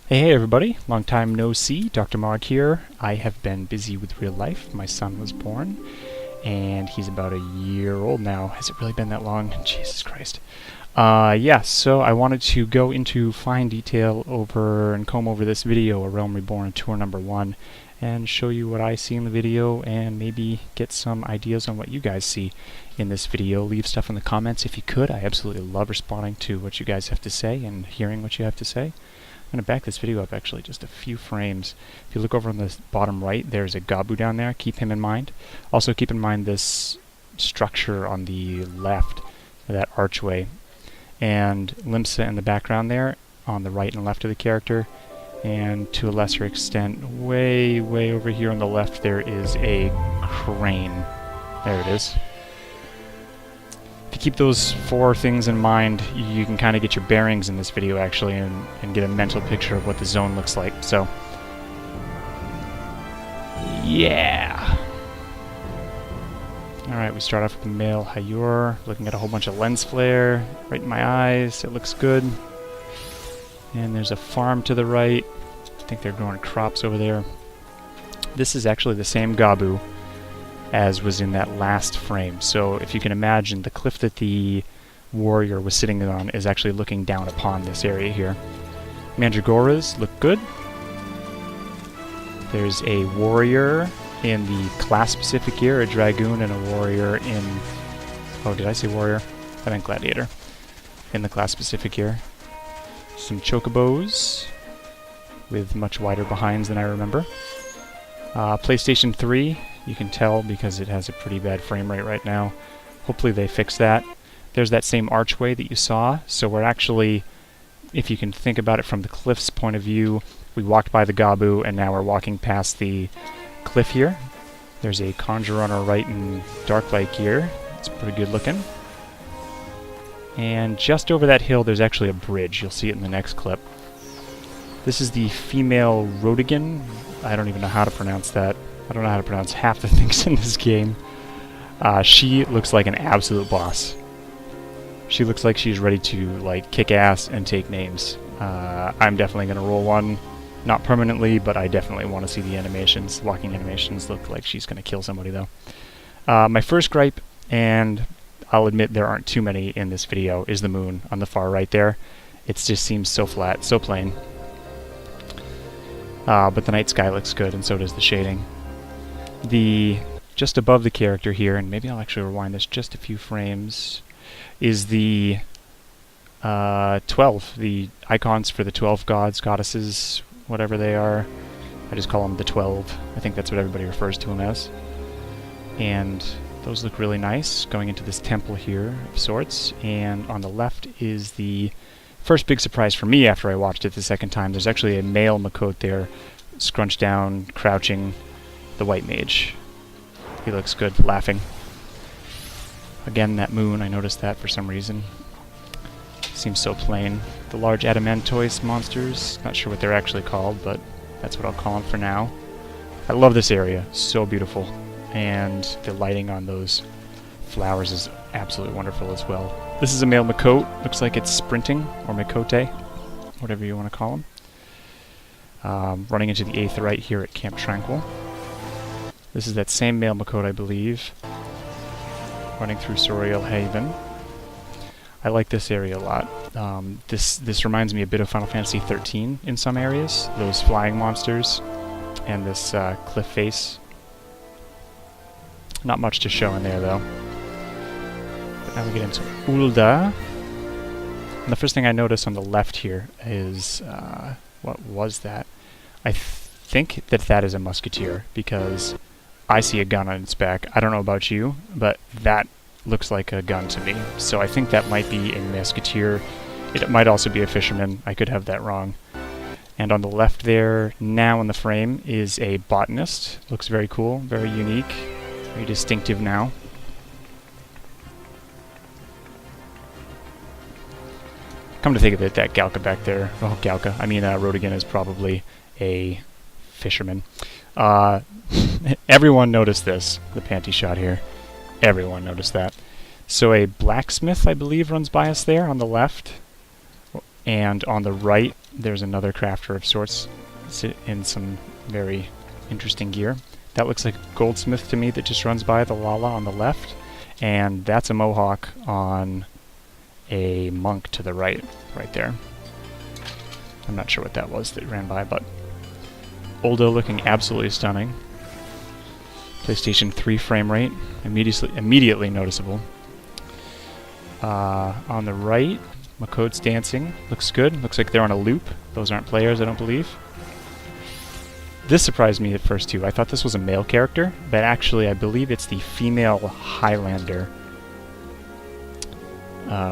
Hey everybody, long time no see, Dr. Mark here. I have been busy with real life. My son was born, and he's about a year old now. Has it really been that long? Jesus Christ. Yeah, so I wanted to go into fine detail over and comb over this video, A Realm Reborn Tour Number 1, and show you what I see in the video and maybe get some ideas on what you guys see in this video. Leave stuff in the comments if you could. I absolutely love responding to what you guys have to say and hearing what you have to say. I'm going to back this video up actually just a few frames. If you look over on the bottom right, there's a Gabu down there. Keep him in mind. Also keep in mind this structure on the left, that archway, and Limsa in the background there on the right and left of the character. And to a lesser extent, way over here on the left, there is a crane. There it is. If you keep those four things in mind, you can kind of get your bearings in this video actually and get a mental picture of what the zone looks like. So, yeah! Alright, we start off with the male Hayur, looking at a whole bunch of lens flare right in my eyes. It looks good. And there's a farm to the right. I think they're growing crops over there. This is actually the same Gabu as was in that last frame. So if you can imagine, the cliff that the warrior was sitting on is actually looking down upon this area here. Mandragoras look good. There's a warrior in the class-specific gear, a dragoon, and a warrior in... Oh, did I say warrior? I meant gladiator. In the class-specific gear. Some chocobos with much wider behinds than I remember. PlayStation 3, you can tell because it has a pretty bad frame rate right now. Hopefully they fix that. There's that same archway that you saw, so we're actually, if you can think about it from the cliff's point of view, we walked by the Gabu and now we're walking past the cliff here. There's a conjurer on our right in dark light gear. It's pretty good looking. And just over that hill there's actually a bridge. You'll see it in the next clip. This is the female Rodigan. I don't even know how to pronounce that. I don't know how to pronounce half the things in this game. She looks like an absolute boss. She looks like she's ready to like kick ass and take names. I'm definitely going to roll one. Not permanently, but I definitely want to see the animations. Walking animations look like she's going to kill somebody though. My first gripe, and I'll admit there aren't too many in this video, is the moon on the far right there. It just seems so flat, so plain. But the night sky looks good, and so does the shading. Just above the character here, and maybe I'll actually rewind this just a few frames, is the 12, the icons for the 12 gods, goddesses, whatever they are. I just call them the 12. I think that's what everybody refers to them as. And those look really nice, going into this temple here of sorts. And on the left is the first big surprise for me after I watched it the second time. There's actually a male Makot there, scrunched down, crouching, the white mage. He looks good, laughing. Again, that moon, I noticed that for some reason. Seems so plain. The large adamantoise monsters, not sure what they're actually called, but that's what I'll call them for now. I love this area, so beautiful. And the lighting on those flowers is absolutely wonderful as well. This is a male Makot. Looks like it's sprinting, or Makote, whatever you want to call him. Running into the 8th right here at Camp Tranquil. This is that same male Makot, I believe, running through Soriel Haven. I like this area a lot. This reminds me a bit of Final Fantasy XIII in some areas. Those flying monsters and this cliff face. Not much to show in there though. But now we get into Ul'dah. And the first thing I notice on the left here is, what was that? I think that is a musketeer because I see a gun on its back. I don't know about you, but that looks like a gun to me. So I think that might be a musketeer. It might also be a fisherman. I could have that wrong. And on the left there, now in the frame, is a botanist. Looks very cool, very unique, very distinctive now. Come to think of it, that Galka back there, oh Galka, I mean Rodigan is probably a fisherman. Everyone noticed this, the panty shot here. Everyone noticed that. So a blacksmith, I believe, runs by us there on the left. And on the right, there's another crafter of sorts in some very interesting gear. That looks like a goldsmith to me that just runs by the Lala on the left, and that's a mohawk on a monk to the right there. I'm not sure what that was that ran by, but Ulda looking absolutely stunning. PlayStation 3 frame rate, immediately noticeable. On the right, Makote's dancing. Looks good. Looks like they're on a loop. Those aren't players, I don't believe. This surprised me at first, too. I thought this was a male character, but actually I believe it's the female Highlander.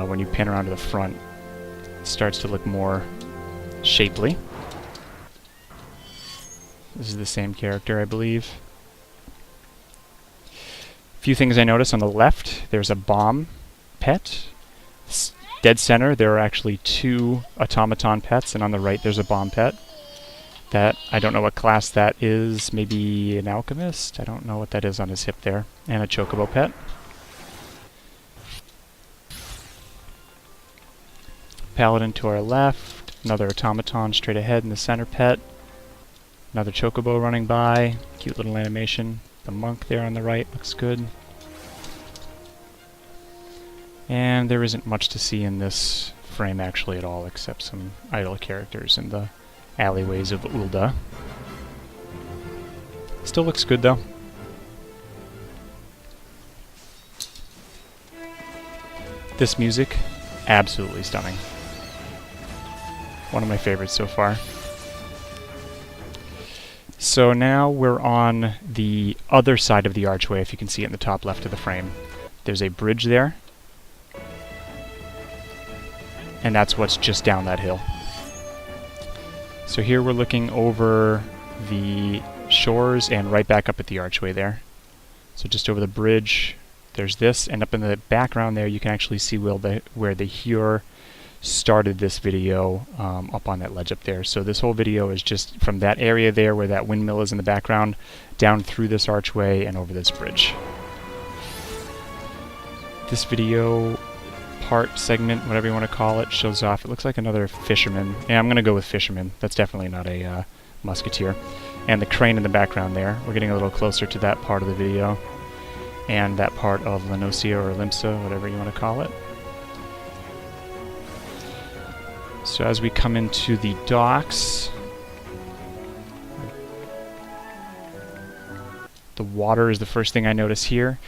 When you pan around to the front, it starts to look more shapely. This is the same character, I believe. A few things I noticed on the left. There's a bomb pet. Dead center, there are actually 2 automaton pets, and on the right there's a bomb pet. That, I don't know what class that is. Maybe an alchemist? I don't know what that is on his hip there. And a chocobo pet. Paladin to our left. Another automaton straight ahead in the center pet. Another chocobo running by. Cute little animation. The monk there on the right looks good. And there isn't much to see in this frame actually at all, except some idle characters in the alleyways of Ulda. Still looks good though. This music, absolutely stunning. One of my favorites so far. So now we're on the other side of the archway, if you can see it in the top left of the frame. There's a bridge there. And that's what's just down that hill. So here we're looking over the shores and right back up at the archway there. So just over the bridge, there's this, and up in the background there you can actually see where the Hür started this video up on that ledge up there. So this whole video is just from that area there where that windmill is in the background, down through this archway and over this bridge. This video part, segment, whatever you want to call it, shows off. It looks like another fisherman. Yeah, I'm going to go with fisherman. That's definitely not a musketeer. And the crane in the background there. We're getting a little closer to that part of the video. And that part of Lanosia or Limsa, whatever you want to call it. So as we come into the docks, the water is the first thing I notice here.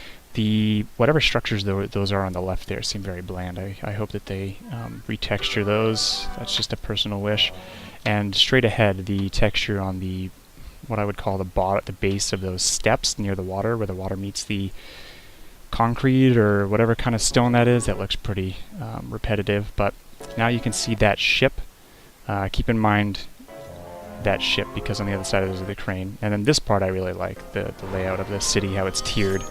Whatever structures those are on the left there seem very bland. I hope that they retexture those. That's just a personal wish. And straight ahead, the texture on what I would call the base of those steps near the water, where the water meets the concrete or whatever kind of stone that is, that looks pretty repetitive. But now you can see that ship. Keep in mind that ship, because on the other side of those is the crane. And then this part I really like, the layout of the city, how it's tiered,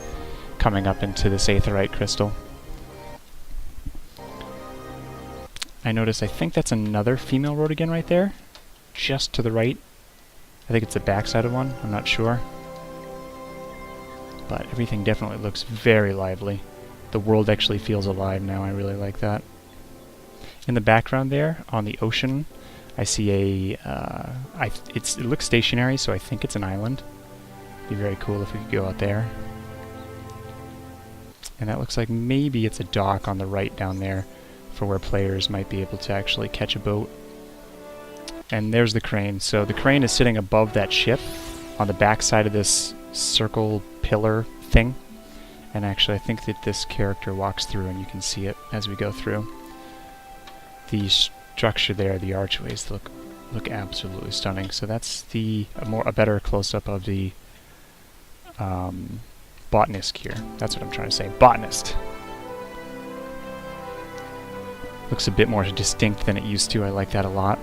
coming up into this aetheryte crystal. I notice, I think that's another female road again right there, just to the right. I think it's the backside of one, I'm not sure. But everything definitely looks very lively. The world actually feels alive now, I really like that. In the background there, on the ocean, I see it looks stationary, so I think it's an island. It'd be very cool if we could go out there. And that looks like maybe it's a dock on the right down there for where players might be able to actually catch a boat. And there's the crane. So the crane is sitting above that ship on the back side of this circle pillar thing. And actually I think that this character walks through and you can see it as we go through. The structure there, the archways, look absolutely stunning. So that's a better close-up of the botanist here. That's what I'm trying to say. Botanist. Looks a bit more distinct than it used to. I like that a lot.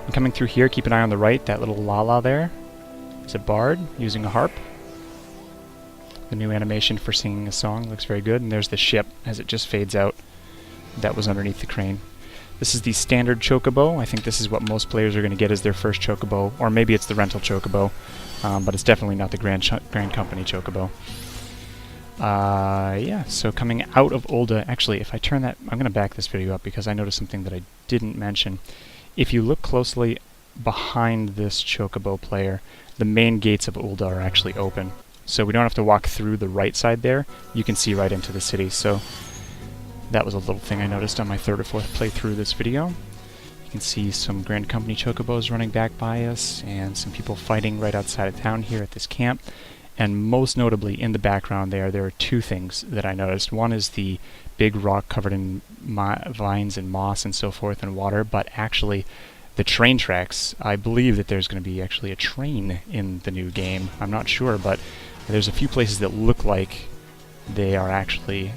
And coming through here, keep an eye on the right. That little Lala there. It's a bard using a harp. The new animation for singing a song looks very good. And there's the ship as it just fades out. That was underneath the crane. This is the standard chocobo. I think this is what most players are going to get as their first chocobo. Or maybe it's the rental chocobo. But it's definitely not the Grand Company chocobo. Yeah, so coming out of Ulda, actually, if I turn that, I'm going to back this video up because I noticed something that I didn't mention. if you look closely behind this chocobo player, the main gates of Ul'dah are actually open. So we don't have to walk through the right side there. You can see right into the city. So that was a little thing I noticed on my third or fourth playthrough of this video. You can see some Grand Company chocobos running back by us, and some people fighting right outside of town here at this camp. And most notably, in the background there are two things that I noticed. One is the big rock covered in vines and moss and so forth and water, but actually the train tracks, I believe that there's going to be actually a train in the new game. I'm not sure, but there's a few places that look like they are actually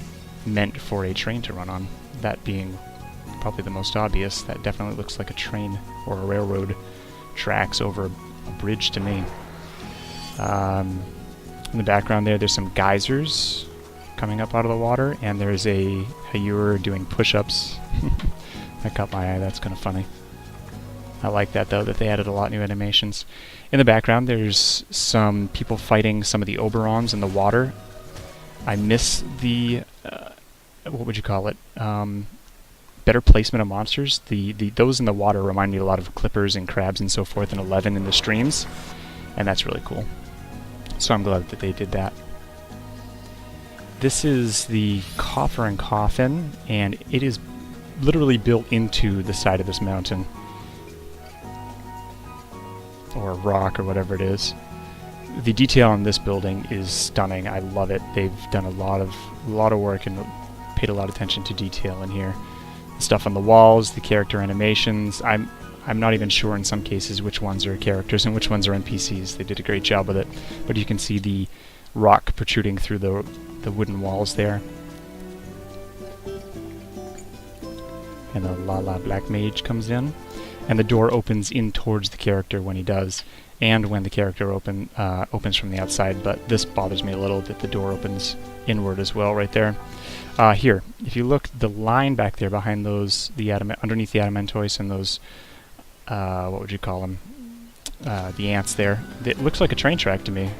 meant for a train to run on. That being probably the most obvious. That definitely looks like a train or a railroad tracks over a bridge to me. In the background there's some geysers coming up out of the water, and there's a Hayur doing push-ups. That caught my eye. That's kind of funny. I like that, though, that they added a lot of new animations. In the background, there's some people fighting some of the Oberons in the water. I miss the, what would you call it? Better placement of monsters. Those in the water remind me a lot of clippers and crabs and so forth in 11 in the streams, and that's really cool. So I'm glad that they did that. This is the Coffer and Coffin, and it is literally built into the side of this mountain. Or rock, or whatever it is. The detail on this building is stunning. I love it. They've done a lot of work and paid a lot of attention to detail in here. The stuff on the walls, the character animations. I'm not even sure in some cases which ones are characters and which ones are NPCs. They did a great job with it. But you can see the rock protruding through the wooden walls there. And the Lala Black Mage comes in. And the door opens in towards the character when he does. And when the character opens from the outside. But this bothers me a little that the door opens inward as well right there. Here, if you look, the line back there behind those, underneath the Adamantoise and those, what would you call them? The ants there. It looks like a train track to me.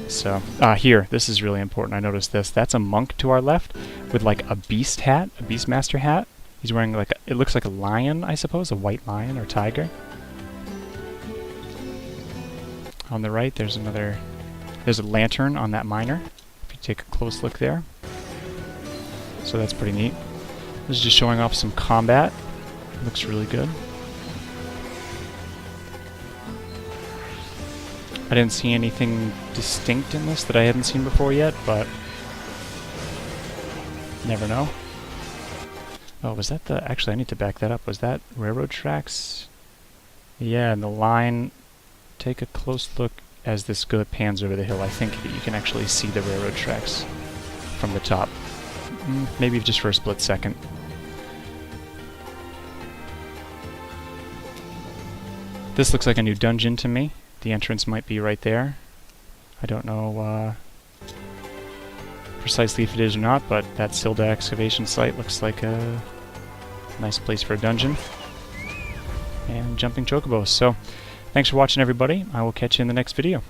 So, here, this is really important. I noticed this. That's a monk to our left with like a beast hat, a beastmaster hat. He's wearing like, it looks like a lion, I suppose, a white lion or tiger. On the right, there's a lantern on that miner. If you take a close look there. So that's pretty neat. This is just showing off some combat. Looks really good. I didn't see anything distinct in this that I hadn't seen before yet, but never know. Oh, was that the... Actually, I need to back that up. Was that railroad tracks? Yeah, and the line... Take a close look as this pans over the hill. I think that you can actually see the railroad tracks from the top. Maybe just for a split second. This looks like a new dungeon to me. The entrance might be right there. I don't know precisely if it is or not, but that Silda excavation site looks like a nice place for a dungeon. And jumping chocobos. So, thanks for watching, everybody. I will catch you in the next video.